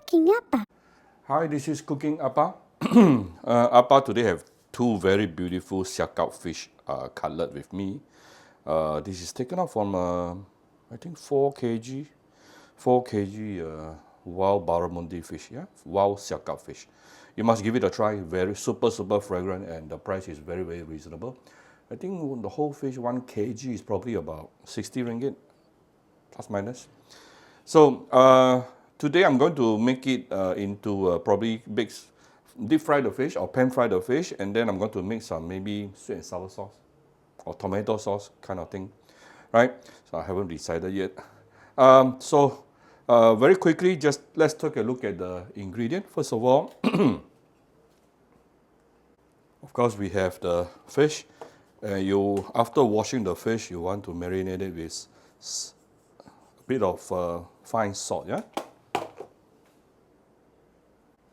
Cooking apa? Hi, this is Cooking Appa. Appa today have two very beautiful siakap fish cutlet with me. This is taken out from I think 4 kg wild barramundi fish, yeah, wild siakap fish. You must give it a try. Very super fragrant, and the price is very reasonable. I think the whole fish 1 kg is probably about 60 ringgit, plus minus. So today I'm going to make it into probably deep fry the fish or pan fry the fish, and then I'm going to make some maybe sweet and sour sauce or tomato sauce kind of thing, right? So I haven't decided yet. Very quickly, just let's take a look at the ingredient. First of all, of course we have the fish. After washing the fish, you want to marinate it with a bit of fine salt, yeah.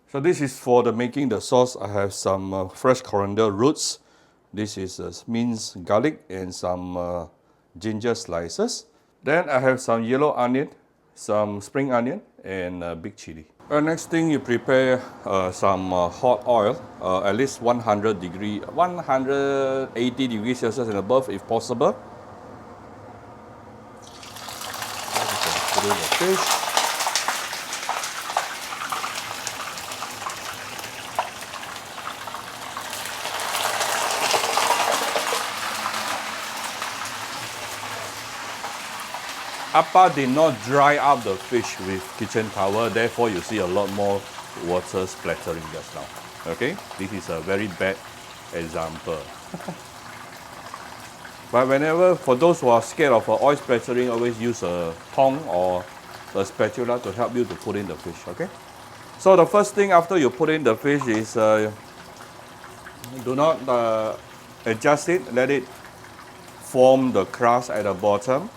So this is for the making the sauce. I have some fresh coriander roots. This is minced garlic and some ginger slices. Then I have some yellow onion, some spring onion, and big chili. Next thing, you prepare some hot oil, at least 180 degrees Celsius and above if possible. Put in the fish. Appa did not dry up the fish with kitchen towel, therefore you see a lot more water splattering just now. Okay, this is a very bad example. But whenever, for those who are scared of oil splattering, always use a tongue or a spatula to help you to put in the fish. Okay. So the first thing after you put in the fish is do not adjust it. Let it form the crust at the bottom.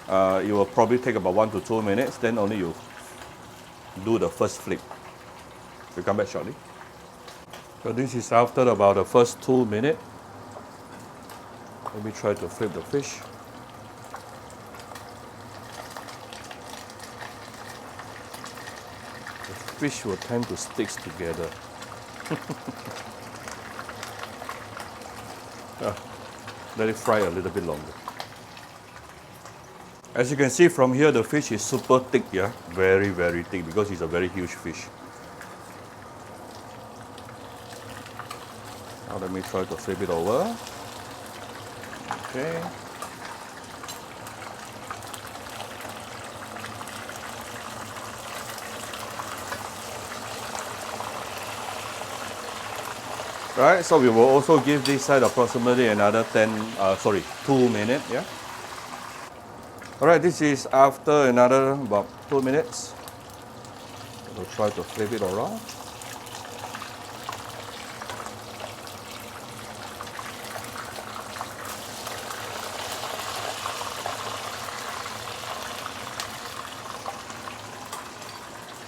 It will probably take about 1 to 2 minutes, then only you do the first flip. We'll come back shortly. So this is after about the first 2 minutes. Let me try to flip the fish. The fish will tend to stick together. Let it fry a little bit longer. As you can see from here, the fish is super thick, yeah, very thick because it's a very huge fish. Now let me try to flip it over. Okay. Right, so we will also give this side approximately another 2 minutes, yeah. Alright, this is after another about 2 minutes. We'll try to flip it around.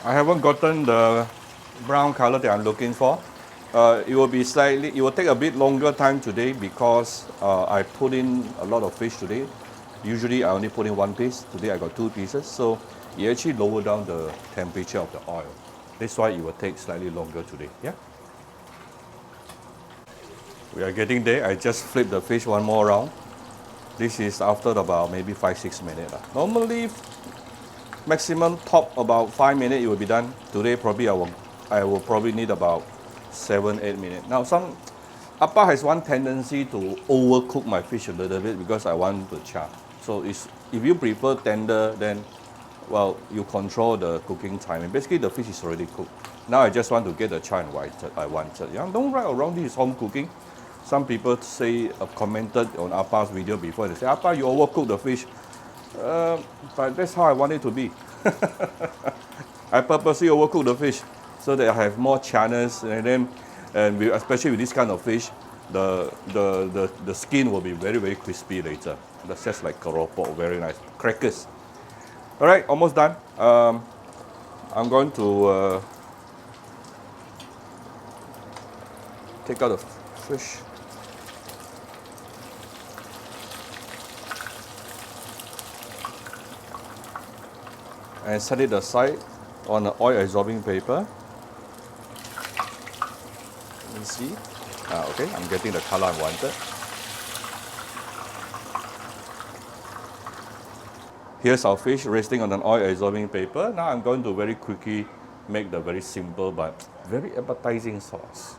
I haven't gotten the brown color that I'm looking for. It will take a bit longer time today because I put in a lot of fish today. Usually I only put in one piece. Today I got 2 pieces, so it actually lower down the temperature of the oil. That's why it will take slightly longer today. Yeah. We are getting there. I just flipped the fish one more round. This is after about maybe 5-6 minutes. Normally, maximum top about 5 minutes it will be done. Today probably I will probably need about 7-8 minutes. Now Appa has one tendency to overcook my fish a little bit because I want to char. So if you prefer tender, then well, you control the cooking time. And basically the fish is already cooked. Now I just want to get the char and white I wanted. Yeah, don't write around this is home cooking. Some people commented on Appa's video before. They say, Appa, you overcook the fish. But that's how I want it to be. I purposely overcook the fish so that I have more charness, and especially with this kind of fish, the skin will be very crispy later. That's just like keropok, very nice. Crackers. All right, almost done. I'm going to take out the fish. And set it aside on an oil absorbing paper. Let me see. Okay, I'm getting the color I wanted. Here's our fish resting on an oil absorbing paper. Now I'm going to very quickly make the very simple but very appetizing sauce.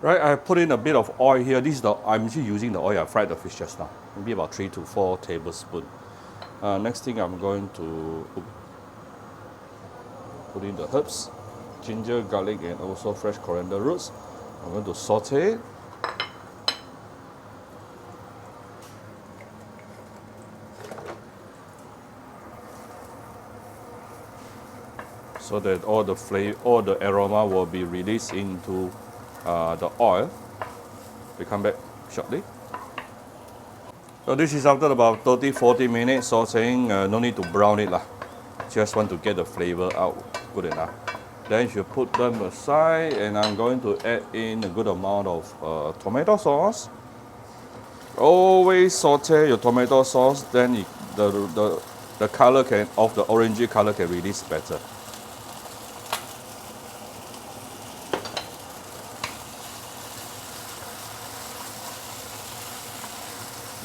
Right, I put in a bit of oil here. I'm actually using the oil I fried the fish just now. Maybe about 3 to 4 tablespoons. Next thing I'm going to put in the herbs, ginger, garlic, and also fresh coriander roots. I'm going to saute it. So that all the flavor, all the aroma will be released into the oil. We come back shortly. So this is after about 30-40 minutes sauteing. No need to brown it lah. Just want to get the flavor out good enough. Then you put them aside, and I'm going to add in a good amount of tomato sauce. Always saute your tomato sauce, then the color of the orangey color can release better.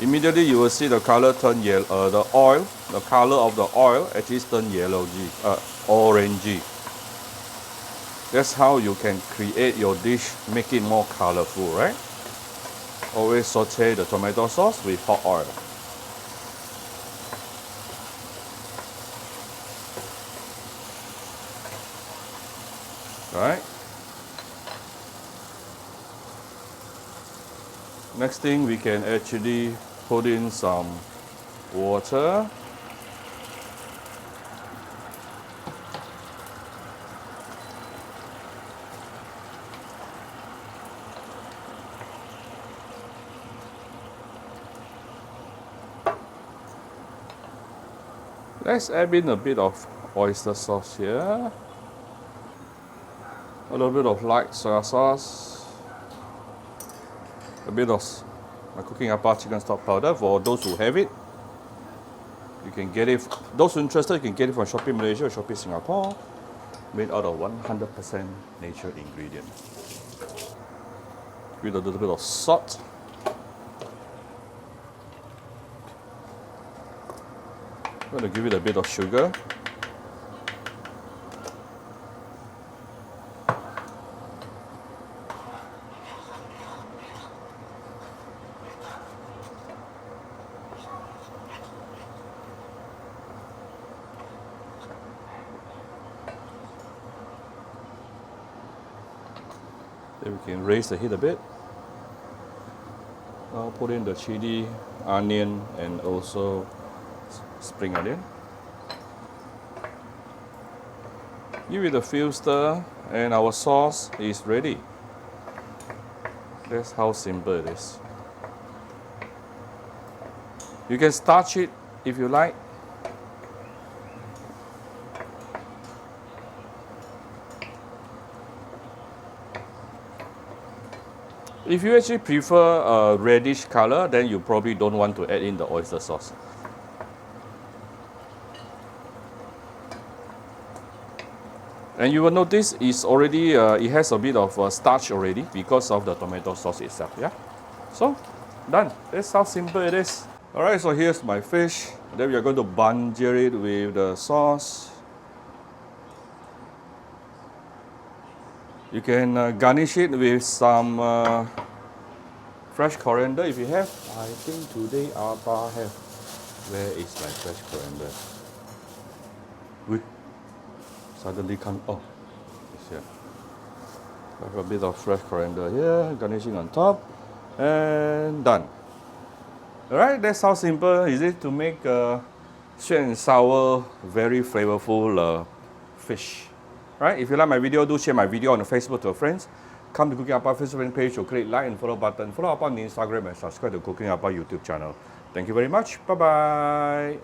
Immediately you will see the color turn yellow. The color of the oil actually turn orangey. That's how you can create your dish, make it more colorful, right? Always saute the tomato sauce with hot oil. Right? Next thing, we can actually put in some water. Let's add in a bit of oyster sauce here. A little bit of light soy sauce. A bit of my cooking appa chicken stock powder for those who have it. You can get it, those interested, you can get it from Shopee Malaysia or Shopee Singapore. Made out of 100% nature ingredient. With a little bit of salt. I'm going to give it a bit of sugar. Then we can raise the heat a bit. I'll put in the chili, onion, and also spring onion. Give it a few stir, and our sauce is ready. That's how simple it is. You can starch it if you like. If you actually prefer a reddish color, then you probably don't want to add in the oyster sauce. And you will notice it's already, it has a bit of starch already because of the tomato sauce itself, yeah? So, done. That's how simple it is. Alright, so here's my fish. Then we are going to bungee it with the sauce. You can garnish it with some fresh coriander if you have. I think today Abba have. Where is my fresh coriander? Suddenly come, oh, it's here. I have a bit of fresh coriander here, garnishing on top, and done. Alright, that's how simple is it to make sweet and sour, very flavorful fish. Right? If you like my video, do share my video on Facebook to your friends. Come to Cooking Appa Facebook page or click like and follow button. Follow up on Instagram and subscribe to Cooking Appa YouTube channel. Thank you very much. Bye-bye.